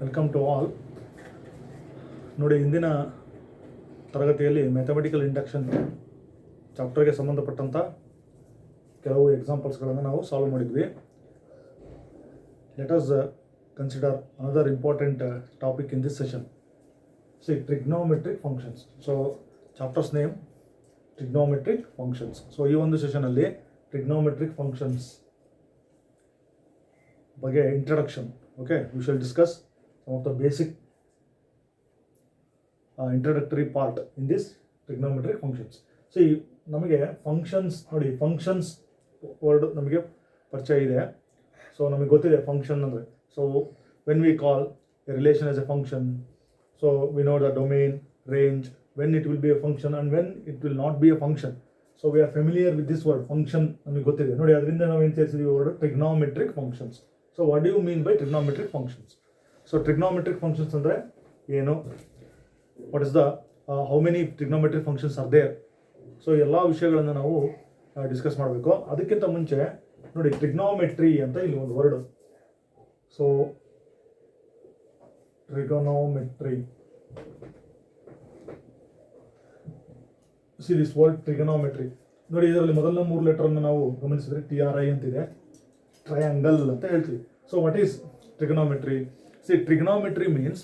Welcome to all. ನೋಡಿ, ಇಂದಿನ ತರಗತಿಯಲ್ಲಿ ಮ್ಯಾಥಮೆಟಿಕಲ್ ಇಂಡಕ್ಷನ್ ಚಾಪ್ಟರ್ಗೆ ಸಂಬಂಧಪಟ್ಟಂಥ ಕೆಲವು ಎಕ್ಸಾಂಪಲ್ಸ್ಗಳನ್ನು ನಾವು ಸಾಲ್ವ್ ಮಾಡಿದ್ವಿ. Let us consider another important topic in this session. C, trigonometric functions. So chapters name trigonometric functions. So ಈ ಒಂದು ಸೆಷನಲ್ಲಿ ಟ್ರಿಗ್ನೋಮೆಟ್ರಿಕ್ ಫಂಕ್ಷನ್ಸ್ ಬಗ್ಗೆ introduction. Okay, V shall discuss some of the basic introductory part in this trigonometric functions. See, ನಮಗೆ functions ನೋಡಿ, functions word ನಮಗೆ ಪರಿಚಯ ಇದೆ. So ನಮಗೆ ಗೊತ್ತಿದೆ ಫಂಕ್ಷನ್ ಅಂದರೆ. So when we call a relation as a function, so we know the domain, range, when it will be a function and when it will not be a function. So we are familiar with this word function. ನಮಗೆ ಗೊತ್ತಿದೆ ನೋಡಿ, ಅದರಿಂದ ನಾವು ಏನು ಸೇರಿಸಿದ್ವಿ word trigonometric functions. So what do you mean by trigonometric functions? So trigonometric functions ಅಂದರೆ ಏನು? What is the how many trigonometric functions are there? So ಎಲ್ಲ ವಿಷಯಗಳನ್ನು ನಾವು ಡಿಸ್ಕಸ್ ಮಾಡಬೇಕು. ಅದಕ್ಕಿಂತ ಮುಂಚೆ ನೋಡಿ, ಟ್ರಿಗ್ನೋಮೆಟ್ರಿ ಅಂತ ಇಲ್ಲಿ ಒಂದು word. So trigonometry, see this word trigonometry. ನೋಡಿ, ಇದರಲ್ಲಿ ಮೊದಲನೇ 3 ಲೆಟರನ್ನು ನಾವು ಗಮನಿಸಿದ್ರೆ TRI ಅಂತಿದೆ, ಟ್ರಯಾಂಗಲ್ ಅಂತ ಹೇಳ್ತೀವಿ. So what is trigonometry? See, trigonometry means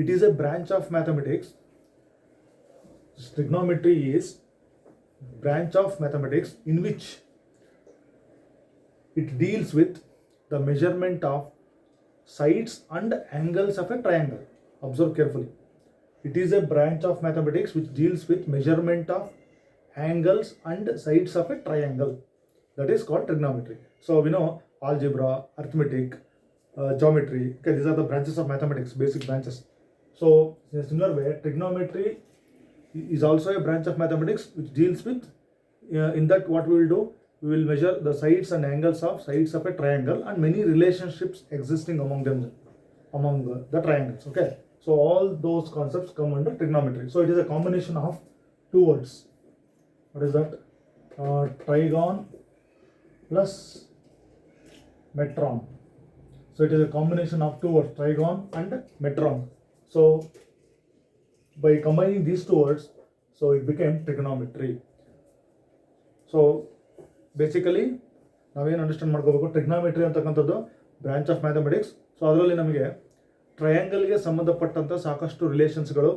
it is a branch of mathematics. Trigonometry is branch of mathematics in which it deals with the measurement of sides and angles of a triangle. Observe carefully. It is a branch of mathematics which deals with measurement of angles and sides of a triangle. That is called trigonometry. So we know algebra, arithmetic, geometry. Okay, these are the branches of mathematics, basic branches. So in a similar way, trigonometry is also a branch of mathematics which deals with in that what we will do, we will measure the sides and angles of sides of a triangle and many relationships existing among them, among the triangles. Okay, so all those concepts come under trigonometry. So it is a combination of two words. What is that? Trigon plus metron. So it is a combination of two words, trigon and metron. So by combining these two words, so it became trigonometry. So basically ನಾವೇನು understand ಮಾಡ್ಕೋಬೇಕು, trigonometry ಅಂತಕ್ಕಂಥದ್ದು branch of mathematics. So ಅದರಲ್ಲಿ ನಮಗೆ ಟ್ರಯಾಂಗಲ್ಗೆ ಸಂಬಂಧಪಟ್ಟಂಥ ಸಾಕಷ್ಟು ರಿಲೇಷನ್ಸ್ಗಳು,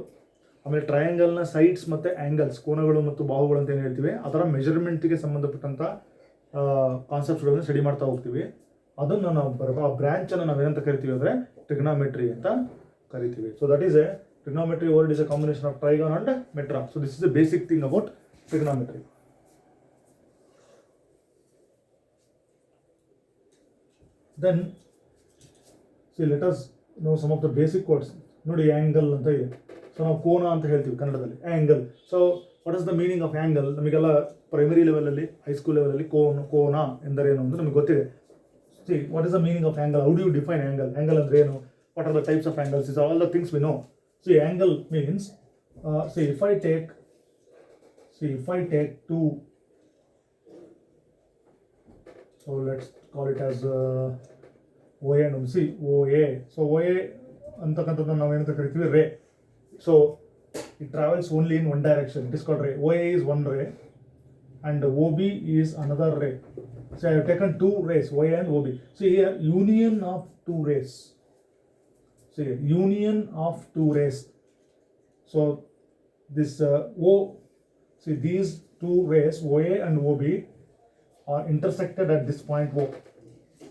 ಆಮೇಲೆ ಟ್ರಯಾಂಗಲ್ನ sides ಮತ್ತು angles, ಕೋನಗಳು ಮತ್ತು ಬಾಹುಗಳು ಅಂತ ಏನು ಹೇಳ್ತೀವಿ, ಅದರ ಮೆಜರ್ಮೆಂಟ್ಗೆ ಸಂಬಂಧಪಟ್ಟಂಥ ಕಾನ್ಸೆಪ್ಟ್ಸ್ಗಳನ್ನು ಸ್ಟಡಿ ಮಾಡ್ತಾ ಹೋಗ್ತೀವಿ. ಅದನ್ನು ನಾವು ಆ ಬ್ರಾಂಚನ್ನು ನಾವೇನಂತ ಕರಿತೀವಿ ಅಂದರೆ ಟ್ರಿಗ್ನೋಮೆಟ್ರಿ ಅಂತ ಕರಿತೀವಿ. So that is a trigonometry word is a combination of trigon and metron. So this is a basic thing about trigonometry. Then see let us know some of the basic words. ನೋಡಿ, angle ಅಂತ ಇದೆ. So ನಾವು ಕೋನ ಅಂತ ಹೇಳ್ತೀವಿ ಕನ್ನಡದಲ್ಲಿ, angle. So what is the meaning of angle? ನಮಗೆಲ್ಲ primary ಲೆವೆಲಲ್ಲಿ, ಹೈಸ್ಕೂಲ್ ಲೆವೆಲಲ್ಲಿ ಕೋನ ಎಂದರೇನು ಅಂತ ನಮಗೆ ಗೊತ್ತಿದೆ. See, what is the meaning of angle? How do you define angle? Angle andre enu? What are the types of angles? These are all the things we know. See, angle means, if I take two, so let's call it as OA and see OA. So OA antakantadana ನಾವು ಏನಂತ ಕರಿತೀವಿ, ray. So it travels only in one direction. It is called ray. OA is one ray and OB is another ray. So I have taken two rays, OA and OB. See here, union of two rays. See here, union of two rays. So this see these two rays, OA and OB, are intersected at this point O.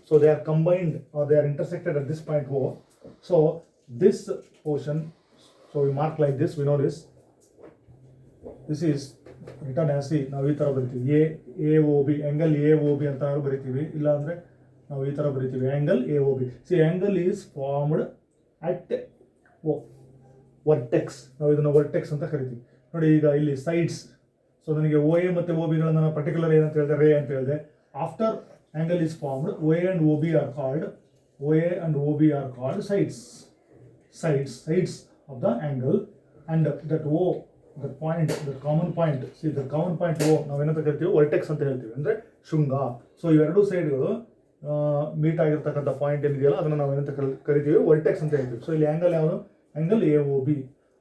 So they are combined, or they are intersected at this point O. So this portion, so we mark like this, we know this. This is return as C. ನಾವು ಈ ಥರ ಬರಿತೀವಿ, AOB, angle AOB ಅಂತ ಬರಿತೀವಿ. ಇಲ್ಲ ಅಂದರೆ ನಾವು ಈ ಥರ ಬರಿತೀವಿ, angle AOB. See, angle is formed at O, vertex. ನಾವು ಇದನ್ನು ವರ್ಟೆಕ್ಸ್ ಅಂತ ಕರಿತೀವಿ. ನೋಡಿ, ಈಗ ಇಲ್ಲಿ ಸೈಡ್ಸ್. ಸೊ ನನಗೆ OA ಮತ್ತು OBಗಳನ್ನು ನಾನು ಪರ್ಟಿಕ್ಯುಲರ್ ಏನಂತ ಹೇಳಿದೆ, ರೇ ಅಂತ ಹೇಳಿದೆ. After angle is formed, OA and OB are called sides of the angle, and that O, the point, the common point, see the common point O ನಾವೇನಂತ ಕರಿತೀವಿ, ವರ್ಟೆಕ್ಸ್ ಅಂತ ಹೇಳ್ತೀವಿ, ಅಂದರೆ ಶೃಂಗ. ಸೊ ಇವೆರಡು ಸೈಡ್ಗಳು ಮೀಟ್ ಆಗಿರ್ತಕ್ಕಂಥ ಪಾಯಿಂಟ್ ಏನಿದೆಯಲ್ಲ ಅದನ್ನು ನಾವು ಏನಂತ ಕರಿತೀವಿ, ವರ್ಟೆಕ್ಸ್ ಅಂತ ಹೇಳ್ತೀವಿ. ಸೊ ಇಲ್ಲಿ ಆಂಗಲ್ ಯಾವುದು? Angle AOB,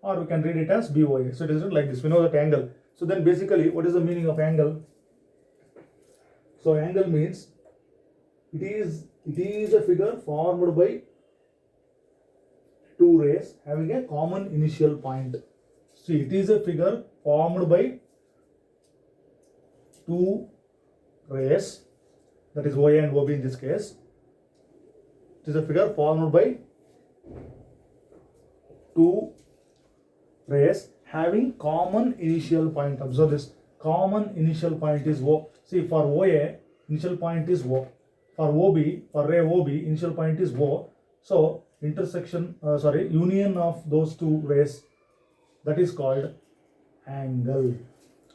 or we can read it as BOA. So it is written like this. We know that angle. So then basically, what is the meaning of angle? So angle means it is a figure formed by two rays having a common initial point. See, it is a figure formed by two rays, that is OA and OB in this case. It is a figure formed by two rays having common initial point. Observe this. Common initial point is O. See, for OA, initial point is O. For OB, for ray OB, initial point is O. So union of those two rays, that is called angle.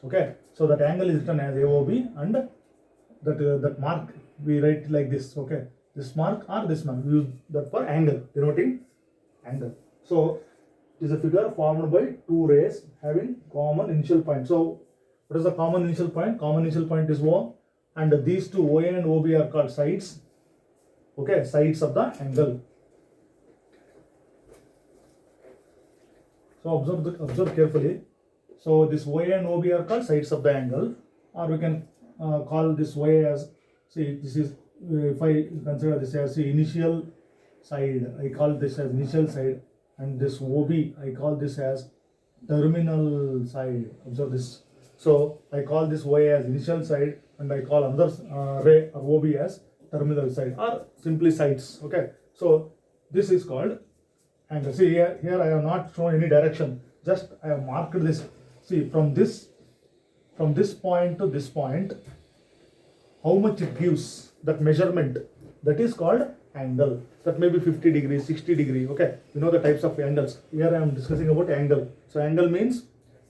Okay, so that angle is written as AOB, and that mark we write like this. Okay, this mark or this mark, we use that for angle, denoting angle. So it is a figure formed by two rays having common initial point. So what is the common initial point? Common initial point is O, and these two OA and OB are called sides. Okay, sides of the angle. So observe carefully. So this OA and OB are called sides of the angle, or we can call this OA as, see, this is, if I consider this as the initial side, I call this as initial side, and this OB, I call this as terminal side. Observe this. So I call this OA as initial side, and I call another ray or OB as terminal side, or simply sides. Okay, so this is called angle. See, here I have not shown any direction, just I have marked this. See, from this point to this point, how much it gives, that measurement, that is called angle. That may be 50 degrees, 60 degrees. Okay, you know the types of angles. Here I am discussing about angle. So angle means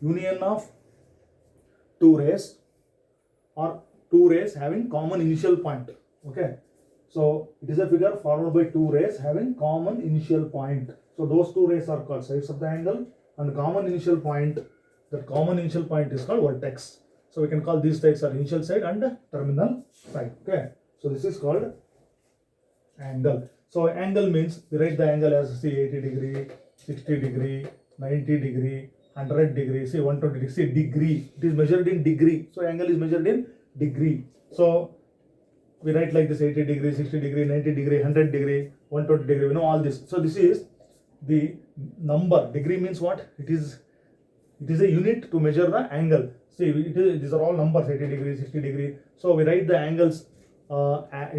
union of two rays, or two rays having common initial point. Okay, so it is a figure formed by two rays having common initial point. So those two rays are called sides of the angle, and common initial point, that common initial point is called vertex. So we can call these sides are initial side and terminal side. Okay, so this is called angle. So angle means we write the angle as, see, 80 degree, 60 degree, 90 degree, 100 degree, see, 120 degree. See, degree, it is measured in degree. So angle is measured in degree. So we write like this: 80 degree, 60 degree, 90 degree, 100 degree, 120 degree. We know all this. So this is the number. Degree means what? It is a unit to measure the angle. See, these are all numbers: 80 degree, 60 degree. So we write the angles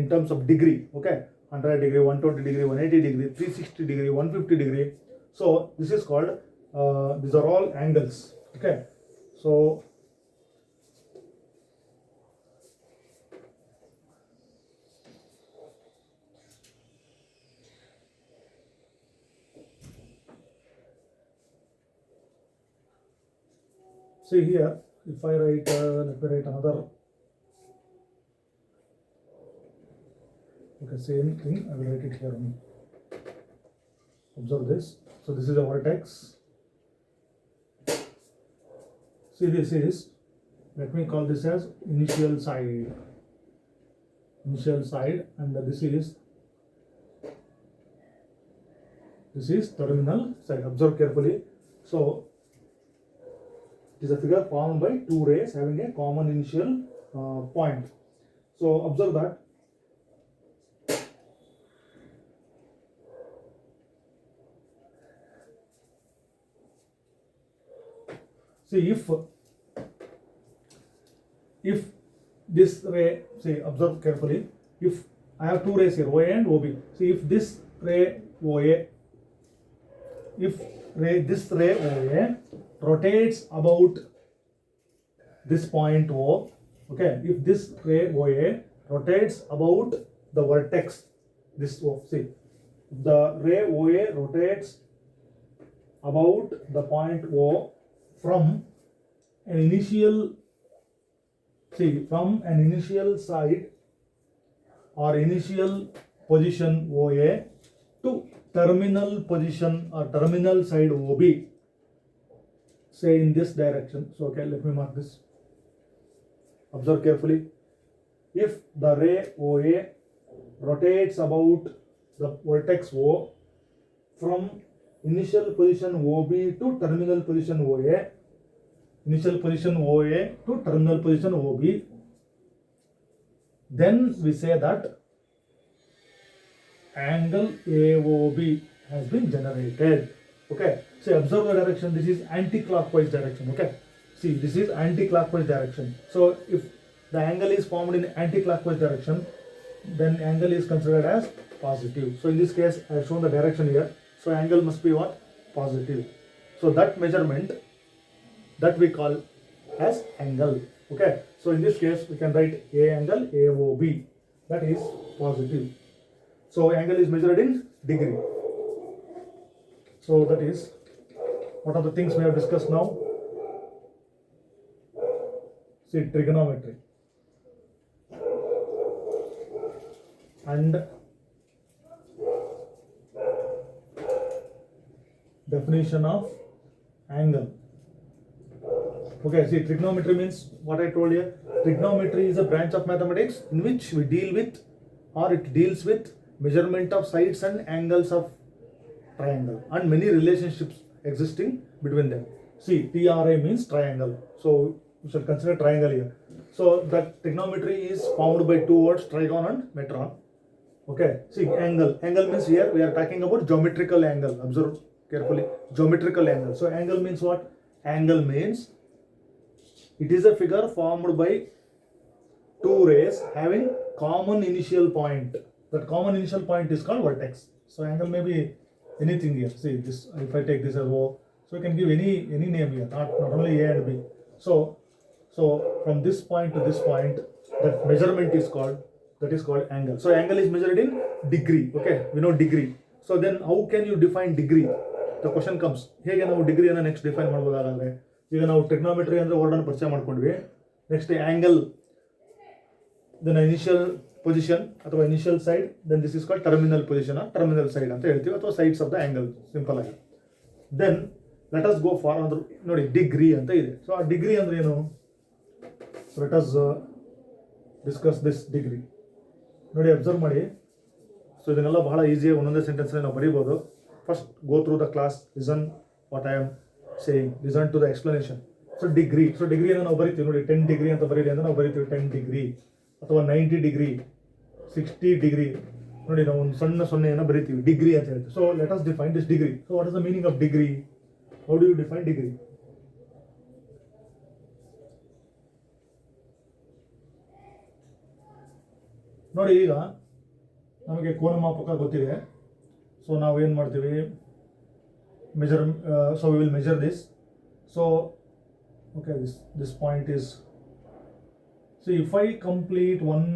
in terms of degree. Okay, 100 degree, 120 degree, 180 degree, 360 degree, 150 degree. So this is called, these are all angles. Okay, so see here, if I write, let me write another. Okay, same thing, I will write it here only. Observe this. So this is a vertex. See, this is, let me call this as initial side. Initial side, and this is terminal side. Observe carefully. So it is a figure formed by two rays having a common initial point. So observe that. See, if this ray, see, observe carefully, if I have two rays here, OA and OB. See, if this ray OA, this ray OA rotates about this point O, okay, if this ray OA rotates about the vertex, this O, see, the ray OA rotates about the point O from an initial, see, from an initial side or initial position OA to terminal position or terminal side OB, say in this direction. So okay, let me mark this. Observe carefully. If the ray OA rotates about the vertex O from initial position OB to terminal position OA, initial position OA to terminal position OB, then we say that angle AOB has been generated. Okay, so observe the direction. This is anti-clockwise direction. Okay, see, this is anti-clockwise direction. So if the angle is formed in anti-clockwise direction, then angle is considered as positive. So in this case, I have shown the direction here. So angle must be what? Positive. So that measurement, that we call as angle. Okay, so in this case, we can write A angle AOB. That is positive. So angle is measured in degree. So that is what are the things we have discussed now. See, trigonometry and definition of angle. Okay, see, trigonometry means what I told you. Trigonometry is a branch of mathematics in which we deal with, or it deals with, measurement of sides and angles of triangle and many relationships existing between them. See, TRA means triangle. So we should consider triangle here. So that trigonometry is formed by two words, trigon and metron. Okay, see, angle. Angle means here we are talking about geometrical angle. Observe carefully. Geometrical angle. So angle means what? Angle means it is a figure formed by two rays having common initial point. That common initial point is called vertex. So angle may be anything here. See this, if I take this as O, so you can give any name here, not only A and B. So from this point to this point, that measurement is called, that is called angle. So angle is measured in degree. Okay, we know degree. So then how can you define degree? The question comes, ಹೇಗೆ ನಾವು ಡಿಗ್ರಿಯನ್ನು next define ಮಾಡ್ಬೋದಾಗಂದ್ರೆ, ಈಗ ನಾವು trigonometry ಅಂದ್ರೆ word ಅನ್ನು ಪರಿಚಯ ಮಾಡ್ಕೊಂಡ್ವಿ. Next angle, then initial position ಅಥವಾ initial side, then this is called terminal position, terminal side ಅಂತ ಹೇಳ್ತೀವಿ, ಅಥವಾ sides of the angle, simple ಆಗಿ. Then let us go for ಅಂದ್ರೆ ನೋಡಿ ಡಿಗ್ರಿ ಅಂತ ಇದೆ. ಸೊ ಆ ಡಿಗ್ರಿ ಅಂದ್ರೆ ಏನು? So let us discuss this degree. ನೋಡಿ, ಅಬ್ಸರ್ವ್ ಮಾಡಿ. ಸೊ ಇದನ್ನೆಲ್ಲ ಬಹಳ ಈಸಿಯಾಗಿ ಒಂದೊಂದೇ ಸೆಂಟೆನ್ಸ್ ನಾವು ಬರೀಬೋದು. First go through the class, listen what I am saying, listen to the explanation. So degree, so ಡಿಗ್ರಿಯನ್ನು ನಾವು ಬರಿತೀವಿ ನೋಡಿ. 10 ಡಿಗ್ರಿ ಅಂತ ಬರೀಲಿ ಅಂದ್ರೆ ನಾವು ಬರಿತೀವಿ 10 ಡಿಗ್ರಿ, ಅಥವಾ 90 ಡಿಗ್ರಿ, 60 ಡಿಗ್ರಿ. ನೋಡಿ, ನಾವು ಒಂದು ಸಣ್ಣ ಸೊನ್ನೆಯನ್ನು ಬರಿತೀವಿ, ಡಿಗ್ರಿ ಅಂತ ಹೇಳ್ತೀವಿ. So let us define this degree. So what is the meaning of degree? How do you define degree? ನೋಡಿ, ಈಗ ನಮಗೆ ಕೋನಮಾಪಕ ಗೊತ್ತಿದೆ. ಸೊ ನಾವು ಏನು ಮಾಡ್ತೀವಿ? measure, so we will measure this. So okay, this point is, so if I complete one,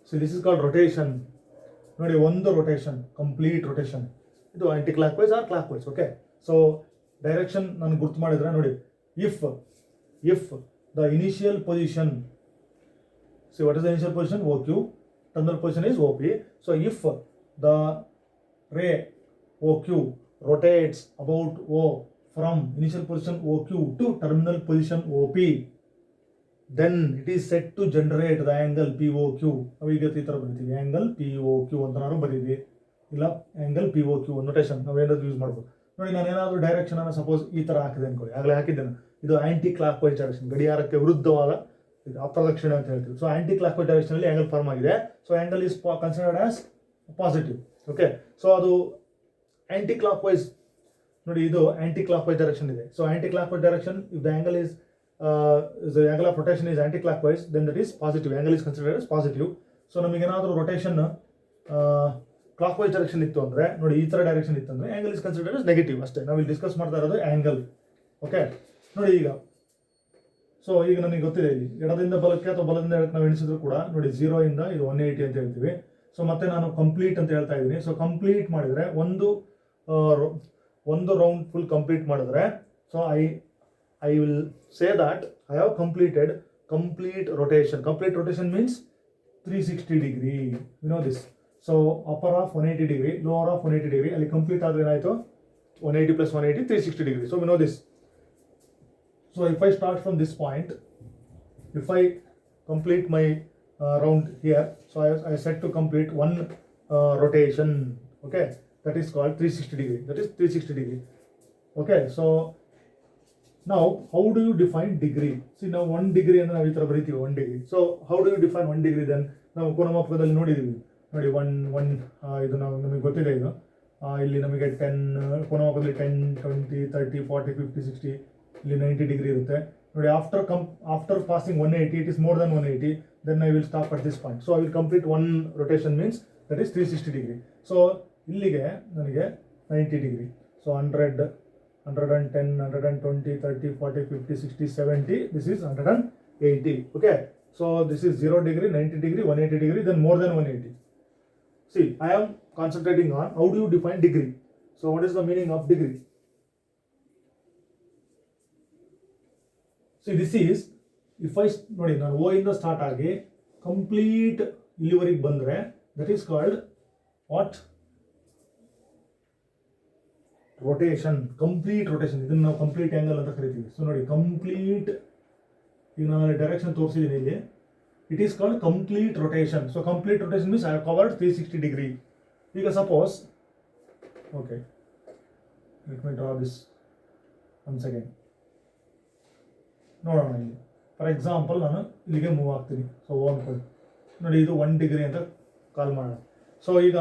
so this is called rotation. ನೋಡಿ, ಒಂದು rotation, complete rotation, ಇದು anticlockwise or clockwise. Okay, so direction ನಾನು ಗುರ್ತು ಮಾಡಿದ್ರೆ ನೋಡಿ, if the initial position, see what is the initial position? OQ, terminal position is OP. So if the ray OQ rotates about O from initial position OQ to terminal position OP, then it is set to generate the angle POQ. ನಾವು ಈಗ ಈ ಥರ ಬರೀತೀವಿ, angle POQ ಅಂತ ನಾವು ಬರೀತೀವಿ, ಇಲ್ಲ angle POQ notation ನಾವು ಏನಾದರೂ use ಮಾಡ್ಬೋದು. ನೋಡಿ, ನಾನು ಏನಾದರೂ ಡೈರೆಕ್ಷನ್ ಅನ್ನು ಸಪೋಸ್ ಈ ಥರ ಹಾಕಿದೆ ಅನ್ಕೊಳ್ಳಿ, ಆಗಲೇ ಹಾಕಿದ್ದೇನೆ, ಇದು ಆಂಟಿ ಕ್ಲಾಕ್ ವೈಸ್ ಡೈರೆಕ್ಷನ್, ಗಡಿಯಾರಕ್ಕೆ ವಿರುದ್ಧವಾದ ಅಪ್ರದಕ್ಷಿಣೆ ಅಂತ ಹೇಳ್ತೀವಿ. So aunty clock wise direction ಅಲ್ಲಿ ಆಂಗಲ್ ಫಾರ್ಮ್ ಆಗಿದೆ. So angle is considered as positive. Okay, so ಅದು ಆಂಟಿ ಕ್ಲಾಕ್ ವೈಸ್. ನೋಡಿ, ಇದು ಆಂಟಿ ಕ್ಲಾಕ್ ವೈಸ್ ಡೈರೆಕ್ಷನ್ ಇದೆ. So aunty clock wise direction, if the angle is the angle of rotation is anti-clockwise, then that is positive. Angle is considered as positive. So ನಮಗೇನಾದರೂ rotation clock wise direction ಇತ್ತು ಅಂದರೆ, ನೋಡಿ ಈ ಥರ direction ಇತ್ತು ಅಂದರೆ angle is considered as negative. ಅಷ್ಟೇ, ನಾವು ಇಲ್ಲಿ ಡಿಸ್ಕಸ್ ಮಾಡ್ತಾ ಇರೋದು ಆಂಗಲ್. ಓಕೆ, ನೋಡಿ ಈಗ, ಸೊ ಈಗ ನನಗೆ ಗೊತ್ತಿದೆ, ಇಲ್ಲಿ ಎಡದಿಂದ ಬಲಕ್ಕೆ ಅಥವಾ ಬಲದಿಂದ ಎಡಕ್ಕೆ ನಾವು ಎಣಿಸಿದ್ರು ಕೂಡ ನೋಡಿ 0 ಇಂದ ಇದು 180 ಅಂತ ಹೇಳ್ತೀವಿ. ಸೊ ಮತ್ತೆ ನಾನು ಕಂಪ್ಲೀಟ್ ಅಂತ ಹೇಳ್ತಾ ಇದ್ದೀನಿ. ಸೊ ಕಂಪ್ಲೀಟ್ ಮಾಡಿದರೆ ಒಂದು ರೌಂಡ್ ಫುಲ್ ಕಂಪ್ಲೀಟ್ ಮಾಡಿದ್ರೆ, so I will say that I have completed complete rotation. Complete rotation means 360 degree. You know this. So upper of 180 degree, lower of 180 degree. Ali complete ಆದ್ರೆ ಏನಾಯ್ತು? 180 plus 180, 360 degree. So we know this. So if I start from this point, if I complete my round here. So I set to complete one rotation. Okay, that is called 360 degree. That is 360 degree. Okay, so now how do you define degree? See, now 1 degree and ನಾವು ಈ ತರ ಬರೀತೀವಿ 1 degree. So how do you define 1 degree then? ನಾವು ಕೋನಮಾಪಕದಲ್ಲಿ ನೋಡಿದೀವಿ ನೋಡಿ 1 ಇದು ನಮಗೆ ಗೊತ್ತಿದೆ ಇದು ಇಲ್ಲಿ ನಮಗೆ 10 ಕೋನಮಾಪಕದಲ್ಲಿ 10 20 30 40 50 60 ಇಲ್ಲಿ 90 ಡಿಗ್ರಿ ಇರುತ್ತೆ ನೋಡಿ. After passing 180 it is more than 180, then I will stop at this point. So I will complete one rotation, means that is 360 degree. So ಇಲ್ಲಿಗೆ ನನಗೆ 90 degree. So 100 110 120 30 40 50 60 70, this is 180. Okay, so this is 0 degree, 90 degree, 180 degree, then more than 180. See, I am concentrating on how do you define degree. So what is the meaning of degree? See, this is if I ನೋಡಿ ನಾನು O ಇಂದ start ಆಗಿ complete ಇಲ್ಲಿವರೆಗೆ ಬಂದ್ರೆ that is called what? rotation, complete rotation. ಇದನ್ನ ನಾವು complete angle ಅಂತ ಕರಿತೀವಿ. ಸೊ ನೋಡಿ ಕಂಪ್ಲೀಟ್, ಈಗ ನಾನು ಡೈರೆಕ್ಷನ್ ತೋರಿಸಿದ್ದೀನಿ ಇಲ್ಲಿ, it is called complete rotation. So complete rotation means I have covered 360 degree. ಈಗ suppose okay let me draw this one second ನೋಡೋಣ. ಇಲ್ಲಿ ಫಾರ್ ಎಕ್ಸಾಂಪಲ್ ನಾನು ಇಲ್ಲಿಗೆ ಮೂವ್ ಆಗ್ತೀನಿ. ಸೊ ಅನ್ಕೊಳ್ಳಿ ನೋಡಿ ಇದು 1 ಡಿಗ್ರಿ ಅಂತ ಕಾಲ್ ಮಾಡೋಣ. ಸೊ ಈಗ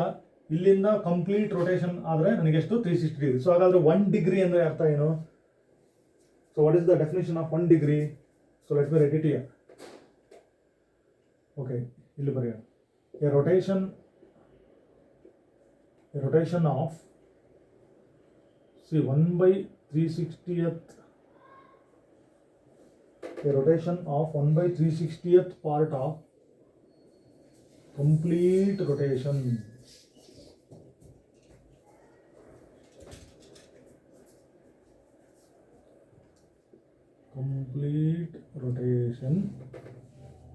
ಇಲ್ಲಿಂದ ಕಂಪ್ಲೀಟ್ ರೊಟೇಷನ್ ಆದರೆ ನನಗೆ ಎಷ್ಟು 360 ಡಿಗ್ರಿ. ಸೊ ಹಾಗಾದ್ರೆ 1 ಡಿಗ್ರಿ ಅಂದರೆ ಅರ್ಥ ಏನು? So what is the definition of 1 degree? So let me right it here. Okay, ಇಲ್ಲಿ ಬರೆಯೋಣ. A rotation of see 1/360th, a rotation of 1/360th part of complete rotation.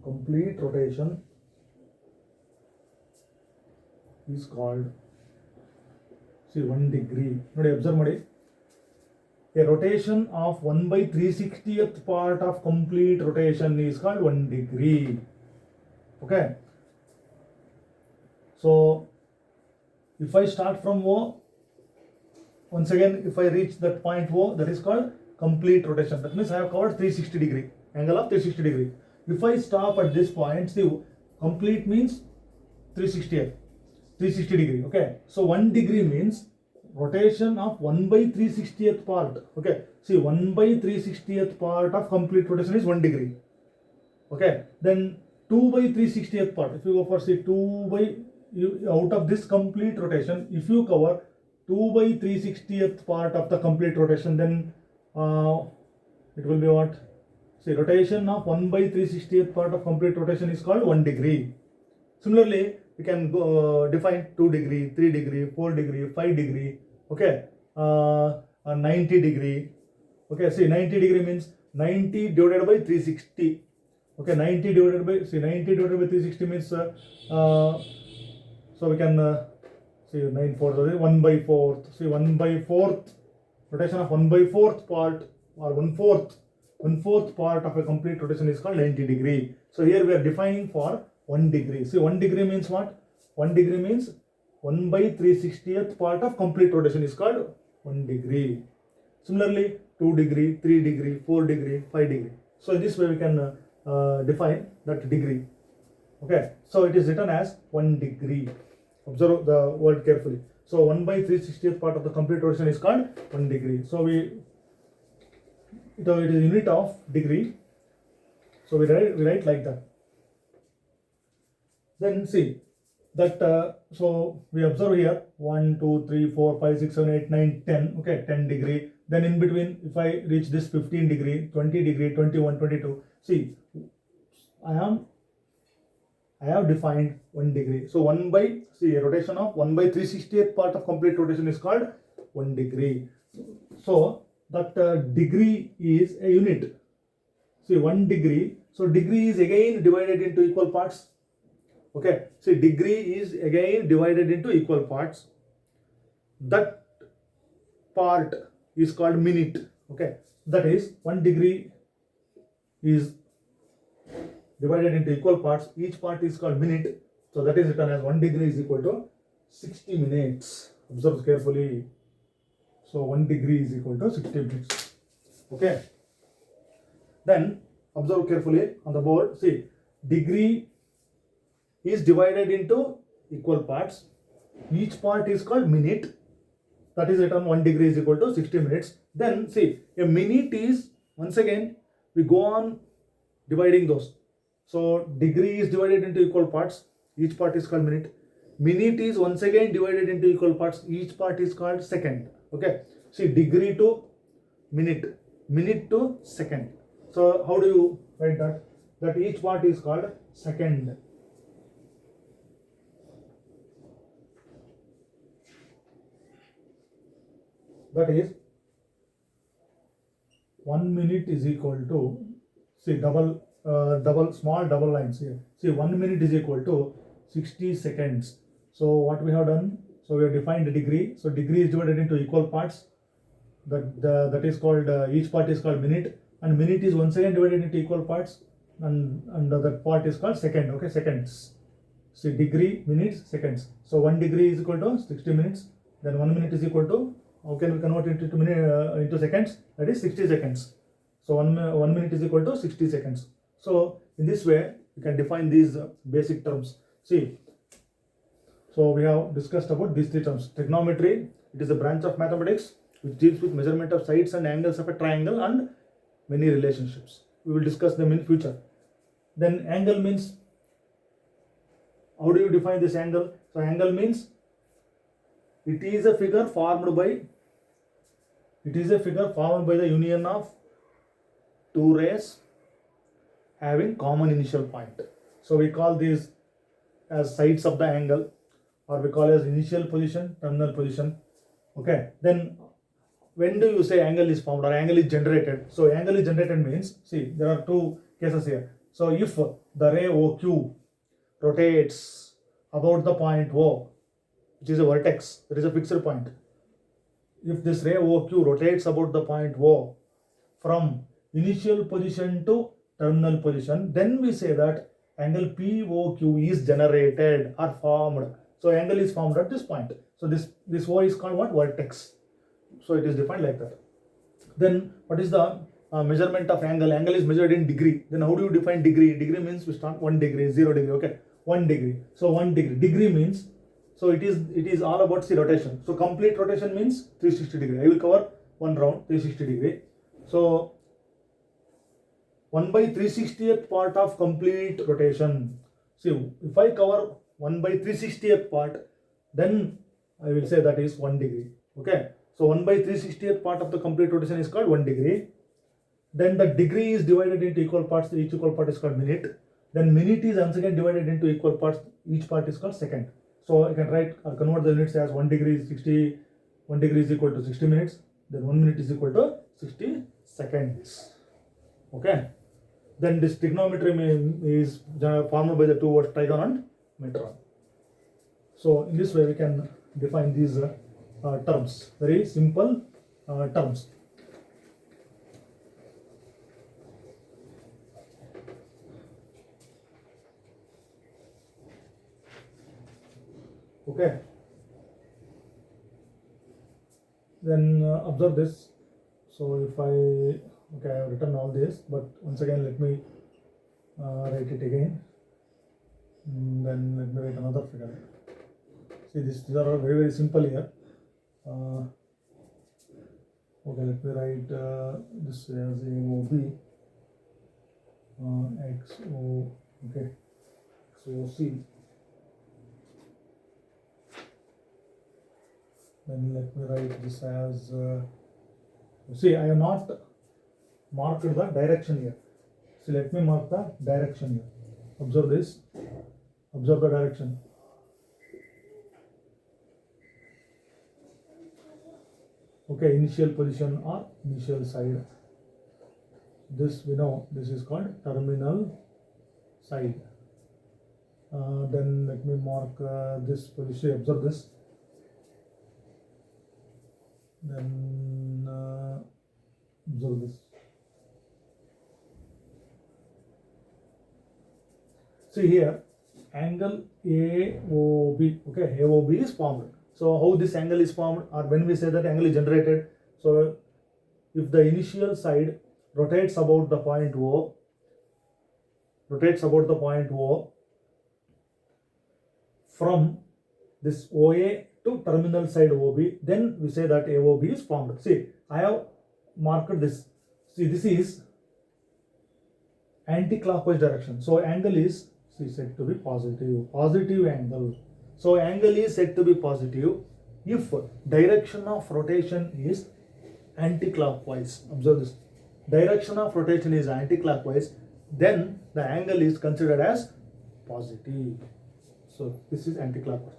Complete rotation is called, see 1 degree. ನೋಡಿ observe ಮಾಡಿ, a rotation of 1/360th part of complete rotation is called 1 degree. Okay, so if I start from O, once again if I reach that point O, that is called complete rotation. That means I have covered 360 degree, angle of 360 degree. If I stop at this point, see complete means 360 degree. Okay, so 1 degree means rotation of 1/360th part. Okay, see 1/360th part of complete rotation is 1 degree. Okay, then 2/360th part, if you go for see out of this complete rotation, if you cover 2/360th part of the complete rotation, then it will be what? See, rotation of 1/360th part of complete rotation is called 1 degree. Similarly, we can go define 2 degree, 3 degree, 4 degree, 5 degree. Okay, 90 degree. Okay, see 90 degree means 90 divided by 360. Okay, 90 divided by 360 means so we can see 9/4 1/4. See 1/4 rotation of 1/4 part or 1/4 part of a complete rotation is called 90 degree. So here we are defining for 1 degree. See 1 degree means what? 1 degree means 1/360th part of complete rotation is called 1 degree. Similarly 2 degree, 3 degree, 4 degree, 5 degree. So in this way we can define that degree. Okay, so it is written as 1 degree. Observe the word carefully. So 1/360th part of the complete rotation is called 1 degree. So it is unit of degree. So we write like that. Then see that so we observe here 1 2 3 4 5 6 7 8 9 10. Okay, 10 degree. Then in between, if I reach this 15 degree, 20 degree, 21, 22. See, I have defined 1 degree. So a rotation of 1/360th part of complete rotation is called 1 degree. So that degree is a unit. See 1 degree. So degree is again divided into equal parts. Okay, see degree is again divided into equal parts. That part is called minute. Okay, that is 1 degree is divided into equal parts, each part is called minute. So that is written as 1 degree is equal to 60 minutes. Observe carefully. So 1 degree is equal to 60 minutes. Okay. Then observe carefully on the board. See, degree is divided into equal parts. Each part is called minute. That is written 1 degree is equal to 60 minutes. Then see, a minute is, once again, we go on dividing those. So degree is divided into equal parts. Each part is called minute. Minute is once again divided into equal parts. Each part is called second. Okay. See, degree to minute, minute to second. So how do you write that? That each part is called second. That is 1 minute is equal to, see, small double lines here. See, 1 minute is equal to 60 seconds. So what we have done? So we have defined the degree. So degree is divided into equal parts. That is called, each part is called minute, and minute is once again divided into equal parts, and that part is called second. Okay, seconds. See, degree, minutes, seconds. So 1 degree is equal to 60 minutes. Then 1 minute is equal to, how can we convert it into into seconds? That is 60 seconds. So 1 minute is equal to 60 seconds. So in this way, you can define these basic terms. See, so we have discussed about these 3 terms. Trigonometry, it is a branch of mathematics which deals with measurement of sides and angles of a triangle and many relationships. We will discuss them in future. Then angle means, how do you define this angle? So angle means it is a figure formed by the union of 2 rays having common initial point. So we call these as sides of the angle, or we call as initial position, terminal position. Okay. Then when do you say angle is formed or angle is generated? So angle is generated means, see, there are 2 cases here. So if the ray OQ rotates about the point O, which is a vertex, that is a fixed point. If this ray OQ rotates about the point O from initial position to terminal position, then we say that angle POQ is generated or formed. So angle is formed at this point. So this O is called what? Vertex. So it is defined like that. Then what is the measurement of angle? Angle is measured in degree. Then how do you define degree? Degree means we start 1 degree, 0 degree. Okay, 1 degree. So 1 degree. Degree means, so it is all about the rotation. So complete rotation means 360 degree. I will cover one round 360 degree. So 1 by 360th part of complete rotation. See, if I cover 1 by 360th part, then I will say that is 1 degree. Okay. So 1 by 360th part of the complete rotation is called 1 degree. Then the degree is divided into equal parts. Each equal part is called minute. Then minute is once again divided into equal parts. Each part is called second. So I can write or convert the units as 1 degree is 60. 1 degree is equal to 60 minutes. Then 1 minute is equal to 60 seconds. Okay. Then this trigonometry is formed by the 2 words trigon and metron. So in this way we can define these terms, very simple terms. Okay. Then observe this. So if I have written all this, but once again let me write it again. Then let me write another figure. See, these are very, very simple here. Okay, let me write this as AOB, XO, okay, XOC. Then let me write this as, see, I have not marked the direction here. So let me mark the direction here. Observe this, observe the direction. Okay, initial position or initial side. This we know, this is called terminal side. Then let me mark this position, observe this. Then observe this. See here, angle AOB. Okay, AOB is formed. So how this angle is formed, or when we say that angle is generated? So if the initial side rotates about the point O, from this OA to terminal side OB, then we say that AOB is formed. See, I have marked this. See, this is anti-clockwise direction. So angle is said to be positive angle. So angle is said to be positive if direction of rotation is anti-clockwise. Observe this. Direction of rotation is anti-clockwise, then the angle is considered as positive. So this is anti-clockwise.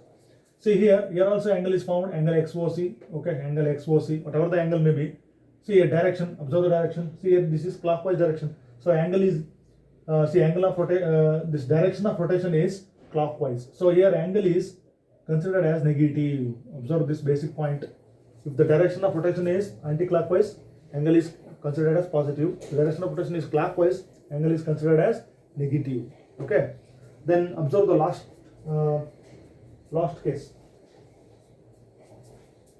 See here also angle is formed, angle XOC. Okay, angle XOC, whatever the angle may be. See a direction, observe the direction. See here, this is clockwise direction. So angle is angle of this direction of rotation is clockwise. So here angle is considered as negative. Observe this basic point. If the direction of rotation is anti-clockwise, angle is considered as positive. If the direction of rotation is clockwise, angle is considered as negative. Okay. Then observe the last case.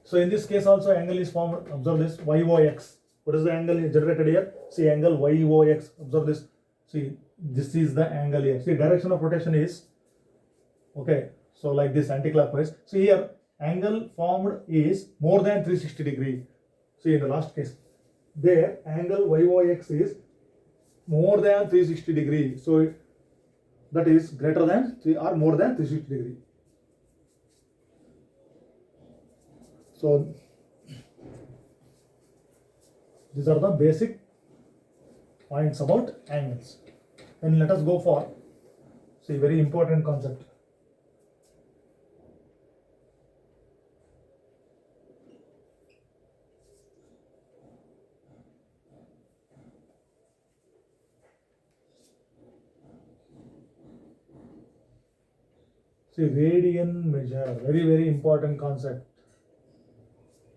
So in this case also angle is formed. Observe this YOX. What is the angle generated here? See angle YOX. Observe this. See, this is the angle here. See, direction of rotation is okay. So like this, anti-clockwise. See here, angle formed is more than 360 degree. See in the last case, there angle YOX is more than 360 degree. So that is greater than or more than 360 degree. So these are the basic points about angles. And let us go for very important concept. See, radian measure, very important concept.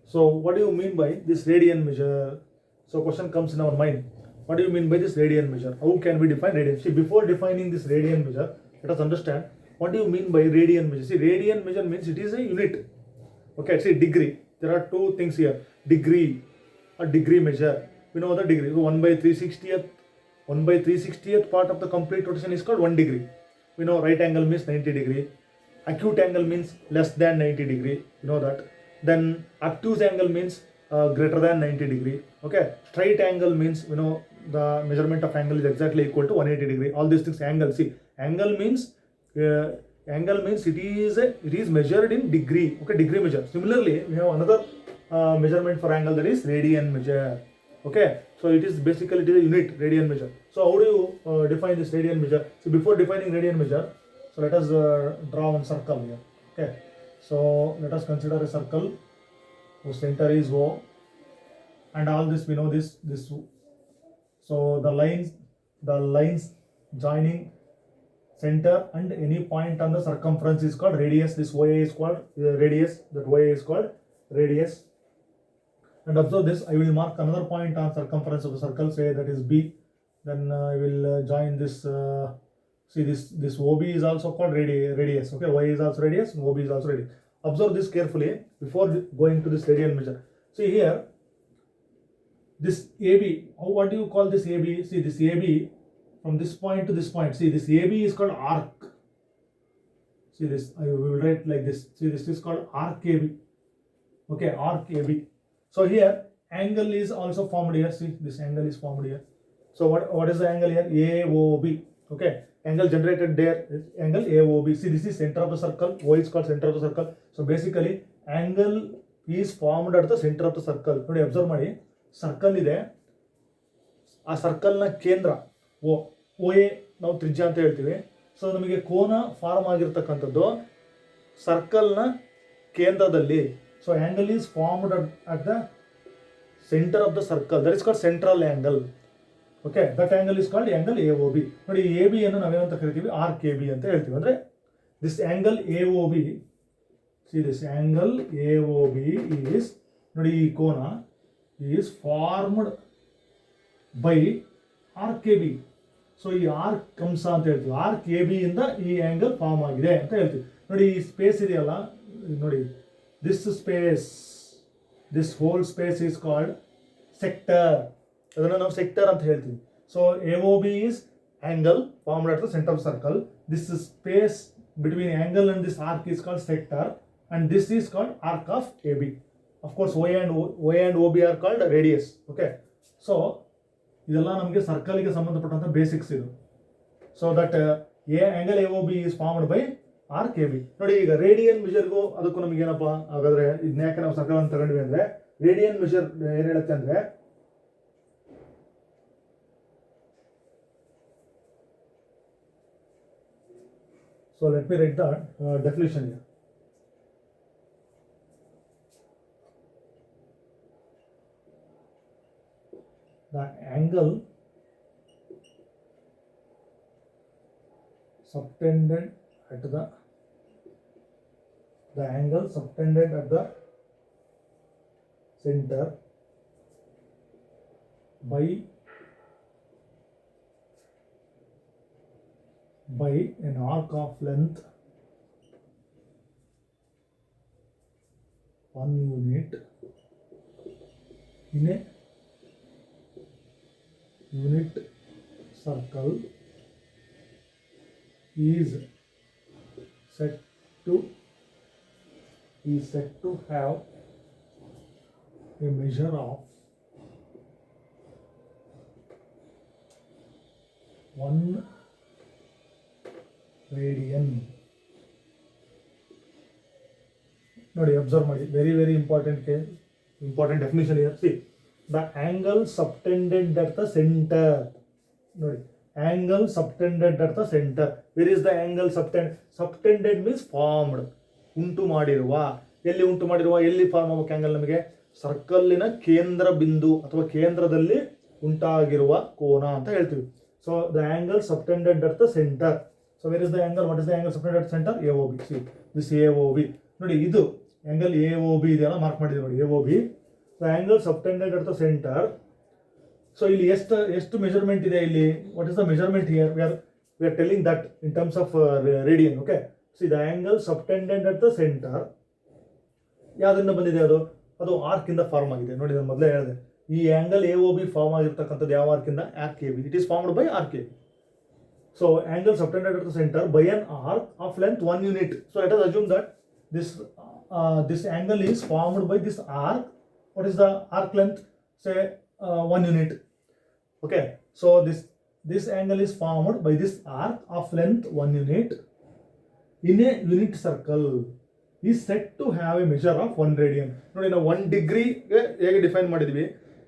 So what do you mean by this radian measure? So question comes in our mind. What do you mean by this radian measure? How can we define radian? See, before defining this radian measure, let us understand what do you mean by radian measure. See, radian measure means it is a unit. Okay, see degree. There are two things here. Degree, a degree measure. We know the degree. So 1 by 360th part of the complete rotation is called 1 degree. We know right angle means 90 degree. Acute angle means less than 90 degree. You know that. Then obtuse angle means greater than 90 degree. Okay, straight angle means the measurement of angle is exactly equal to 180 degree. All these things angle. See, angle means it is measured in degree. Okay, degree measure. Similarly, we have another measurement for angle, that is radian measure. Okay, so it is basically a unit, radian measure. So how do you define this radian measure? So before defining radian measure, so let us draw one circle here. Okay, so let us consider a circle whose center is O, and all this we know this. So the lines joining center and any point on the circumference is called radius. This OA is called radius. That OA is called radius. And observe this. I will mark another point on circumference of the circle. Say that is B. Then I will join this. See this OB is also called radius. Okay, Y is also radius. And OB is also radius. Observe this carefully before going to this radian measure. See here. This AB, what do you call this AB? See this AB from this point to this point. See this AB is called arc. See this, I will write like this. See this is called arc AB. Okay, arc AB. So here angle is also formed here. See this angle is formed here. So what is the angle here? AOB. Okay, angle generated there is angle AOB. See this is center of the circle. O is called center of the circle. So basically angle is formed at the center of the circle. ನೋಡಿ observe ಮಾಡಿ. Circle ಇದೆ, ಆ ಸರ್ಕಲ್ನ ಕೇಂದ್ರ ಓ A ನಾವು ತ್ರಿಜ್ಯ ಅಂತ ಹೇಳ್ತೀವಿ. So ನಮಗೆ ಕೋನ ಫಾರ್ಮ್ ಆಗಿರ್ತಕ್ಕಂಥದ್ದು ಸರ್ಕಲ್ನ ಕೇಂದ್ರದಲ್ಲಿ. So angle is formed at the centre of the circle, that is called central angle. Okay, that angle is called angle A O B. ನೋಡಿ ಎ ಬಿ ಅನ್ನು ನಾವೇನಂತ ಕರಿತೀವಿ? ಆರ್ಕ್ ಎ ಬಿ ಅಂತ ಹೇಳ್ತೀವಿ. ಅಂದರೆ this angle A O B, see this angle A O B is, ನೋಡಿ ಈ ಕೋನ is formed by arc AB. So ಈ ಆರ್ಕ್ ಕಂಸ ಅಂತ ಹೇಳ್ತೀವಿ. ಆರ್ಕ್ ಎ ಬಿ ಇಂದ ಈ ಆಂಗಲ್ ಫಾರ್ಮ್ ಆಗಿದೆ ಅಂತ ಹೇಳ್ತೀವಿ. ನೋಡಿ ಈ ಸ್ಪೇಸ್ ಇದೆಯಲ್ಲ, ನೋಡಿ this space, this whole space is called sector. ಅದನ್ನು ನಾವು ಸೆಕ್ಟರ್ ಅಂತ ಹೇಳ್ತೀವಿ. So AOB is angle formed at the center of circle. This space between angle and this arc is called sector, and this is called arc of AB. Of course, OA and OB are called radius. Okay, so ಇದೆಲ್ಲ ನಮಗೆ ಸರ್ಕಲ್ಗೆ ಸಂಬಂಧಪಟ್ಟಂತ basics ಇದು. So that angle AOB is formed by arc AB. ನೋಡಿ ಈಗ radian ಮೆಜರ್ಗೂ ಅದಕ್ಕೂ ನಮಗೆ ಏನಪ್ಪ ಹಾಗಾದ್ರೆ ಇದನ್ನ ಯಾಕೆ ನಾವು ಸರ್ಕಲ್ ಅಂತ ತಗೊಂಡ್ವಿ ಅಂದ್ರೆ, ರೇಡಿಯನ್ ಮೆಜರ್ ಏನ್ ಹೇಳುತ್ತೆ ಅಂದ್ರೆ, so let me write the definition here. The angle subtended at the angle subtended at the center by an arc of length 1 unit in a unit circle is said to have a measure of 1 radian. ನೋಡಿ observe ಮಾಡಿ, very important definition ಇದೆ. See the angle subtended at the centre. ನೋಡಿ angle subtended at the centre. Where is the angle subtended means formed, ಉಂಟು ಮಾಡಿರುವ. ಎಲ್ಲಿ form ಆಗಬೇಕು angle? ನಮಗೆ ಸರ್ಕಲ್ಲಿನ ಕೇಂದ್ರ ಬಿಂದು ಅಥವಾ ಕೇಂದ್ರದಲ್ಲಿ ಉಂಟಾಗಿರುವ ಕೋನ ಅಂತ ಹೇಳ್ತೀವಿ. So the angle subtended at the centre. So where is the angle? What is the angle subtended at centre? AOB. See this AOB. ನೋಡಿ ಇದು ಆಂಗಲ್ AOB ಇದೆಯಲ್ಲ, ಮಾರ್ಕ್ ಮಾಡಿದೆ ನೋಡಿ AOB. The angle subtended at the centre. So ಇಲ್ಲಿ ಎಷ್ಟು measurement ಇದೆ ಇಲ್ಲಿ? What is the measurement here? We are telling that in terms of radian. Okay, see the angle subtended at the centre ಯಾವ್ದರಿಂದ ಬಂದಿದೆ? ಅದು arc ಇಂದ form ಆಗಿದೆ. ನೋಡಿ ನಾನು ಮೊದಲೇ ಹೇಳಿದೆ, ಈ ಆಂಗಲ್ AOB ಫಾರ್ಮ್ ಆಗಿರ್ತಕ್ಕಂಥದ್ದು ಯಾವ ಆರ್ಕ್ ಇಂದ? Arc AB. It is formed by arc AB. So angle subtended at the center by an arc of length 1 unit. So let us assume that this angle is formed by this arc. What is the arc length? Say 1 unit. Okay, so this angle is formed by this arc of length 1 unit in a unit circle is said to have a measure of 1 radian. ನೋಡಿ ನಾವು 1 degree ಹೇಗೆ define ಮಾಡಿದ್ವಿ,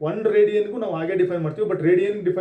1 ರೇಡಿಯನ್ಗೂ ನಾವು ಹಾಗೆ define ಮಾಡ್ತೀವಿ. But radian define